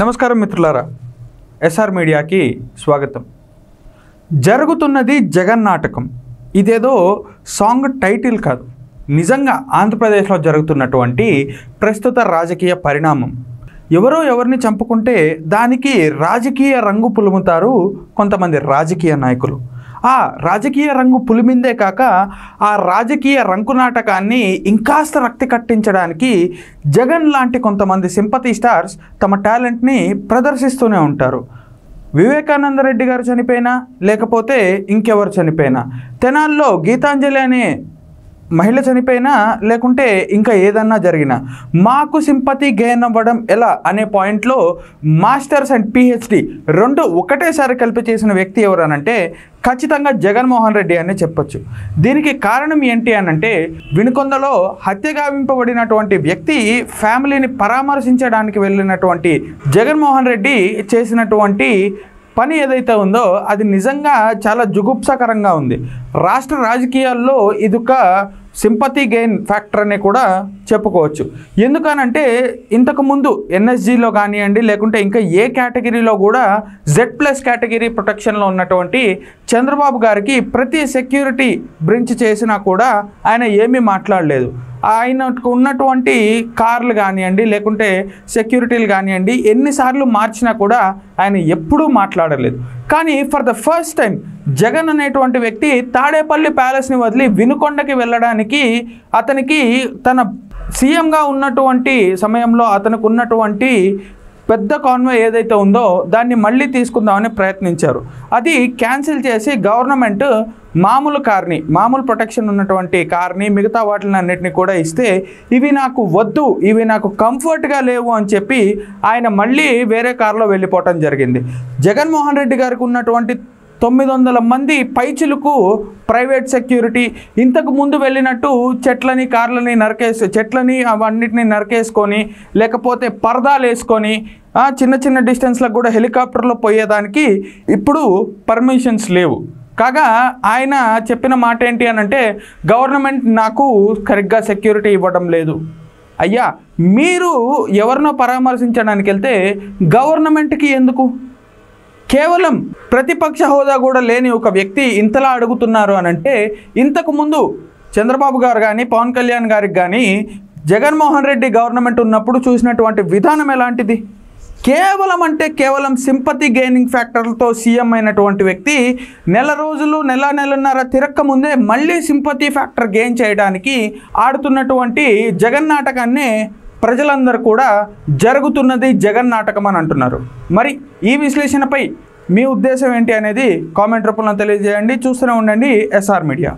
నమస్కారం మిత్రులారా, ఎస్ఆర్ మీడియాకి స్వాగతం. జరుగుతున్నది జగన్ నాటకం. ఇదేదో సాంగ్ టైటిల్ కాదు, నిజంగా ఆంధ్రప్రదేశ్లో జరుగుతున్నటువంటి ప్రస్తుత రాజకీయ పరిణామం. ఎవరో ఎవరిని చంపుకుంటే దానికి రాజకీయ రంగు పులుముతారు కొంతమంది రాజకీయ నాయకులు. ఆ రాజకీయ రంగు పులిమిందే కాక ఆ రాజకీయ రంకు నాటకాన్ని ఇంకాస్త రక్తి కట్టించడానికి జగన్ లాంటి కొంతమంది సింపతి స్టార్స్ తమ టాలెంట్ని ప్రదర్శిస్తూనే ఉంటారు. వివేకానంద రెడ్డి గారు చనిపోయినా, లేకపోతే ఇంకెవరు చనిపోయినా, తెనాల్లో గీతాంజలి అనే మహిళ చనిపోయినా, లేకుంటే ఇంకా ఏదన్నా జరిగినా మాకు సింపతి గెయిన్ అవ్వడం ఎలా అనే పాయింట్లో మాస్టర్స్ అండ్ పిహెచ్డి రెండు ఒకటేసారి కలిపి చేసిన వ్యక్తి ఎవరనంటే ఖచ్చితంగా జగన్మోహన్ రెడ్డి అని చెప్పొచ్చు. దీనికి కారణం ఏంటి అనంటే, వినుకొండలో హత్య గావింపబడినటువంటి వ్యక్తి ఫ్యామిలీని పరామర్శించడానికి వెళ్ళినటువంటి జగన్మోహన్ రెడ్డి చేసినటువంటి పని ఏదైతే ఉందో అది నిజంగా చాలా జుగుప్సకరంగా ఉంది. రాష్ట్ర రాజకీయాల్లో ఇదొక సింపతి గెయిన్ ఫ్యాక్టర్ అని కూడా చెప్పుకోవచ్చు. ఎందుకనంటే ఇంతకుముందు ఎన్ఎస్జీలో కానివ్వండి, లేకుంటే ఇంకా ఏ కేటగిరీలో కూడా Z+ కేటగిరీ ప్రొటెక్షన్లో ఉన్నటువంటి చంద్రబాబు గారికి ప్రతి సెక్యూరిటీ బ్రించ్ చేసినా కూడా ఆయన ఏమీ మాట్లాడలేదు. ఆయనకు ఉన్నటువంటి కార్లు కానివ్వండి, లేకుంటే సెక్యూరిటీలు కానివ్వండి, ఎన్నిసార్లు మార్చినా కూడా ఆయన ఎప్పుడూ మాట్లాడలేదు. కానీ for the first time Jagan అనేటువంటి వ్యక్తి తాడేపల్లి ప్యాలెస్ని వదిలి వినుకొండకి వెళ్ళడానికి అతనికి తన సీఎంగా ఉన్నటువంటి సమయంలో అతనికి ఉన్నటువంటి పెద్ద కాన్వాయ్ ఏదైతే ఉందో దాన్ని మళ్ళీ తీసుకుందామని ప్రయత్నించారు. అది క్యాన్సిల్ చేసి గవర్నమెంట్ మామూలు కార్ని, మామూలు ప్రొటెక్షన్ ఉన్నటువంటి కార్ని, మిగతా వాటిని అన్నిటిని కూడా ఇస్తే ఇవి నాకు వద్దు, ఇవి నాకు కంఫర్ట్గా లేవు అని చెప్పి ఆయన మళ్ళీ వేరే కార్లో వెళ్ళిపోవటం జరిగింది. జగన్మోహన్ రెడ్డి గారికి ఉన్నటువంటి 900 మంది పైచిలకు ప్రైవేట్ సెక్యూరిటీ ఇంతకు ముందు వెళ్ళినట్టు చెట్లని, కార్లని చెట్లని అవన్నిటిని నరికేసుకొని, లేకపోతే పరదాలు వేసుకొని చిన్న చిన్న డిస్టెన్స్లకు కూడా హెలికాప్టర్లో పోయేదానికి ఇప్పుడు పర్మిషన్స్ లేవు. కాగా ఆయన చెప్పిన మాట ఏంటి అనంటే, గవర్నమెంట్ నాకు సరిగ్గా సెక్యూరిటీ ఇవ్వడం లేదు. అయ్యా, మీరు ఎవరినో పరామర్శించడానికి వెళ్తే గవర్నమెంట్కి ఎందుకు? కేవలం ప్రతిపక్ష హోదా కూడా లేని ఒక వ్యక్తి ఇంతలా అడుగుతున్నారు అనంటే, ఇంతకుముందు చంద్రబాబు గారు కానీ, పవన్ కళ్యాణ్ గారికి కానీ జగన్మోహన్ రెడ్డి గవర్నమెంట్ ఉన్నప్పుడు చూసినటువంటి విధానం ఎలాంటిది? కేవలం అంటే కేవలం సింపతి గెయినింగ్ ఫ్యాక్టర్లతో సీఎం అయినటువంటి వ్యక్తి నెలన్నర తిరక్క ముందే మళ్ళీ సింపతి ఫ్యాక్టర్ గెయిన్ చేయడానికి ఆడుతున్నటువంటి జగన్ నాటకాన్ని ప్రజలందరూ కూడా జరుగుతున్నది జగన్ నాటకం అని అంటున్నారు. మరి ఈ విశ్లేషణపై మీ ఉద్దేశం ఏంటి అనేది కామెంట్ రూపంలో తెలియజేయండి. చూస్తూనే ఉండండి ఎస్ఆర్ మీడియా.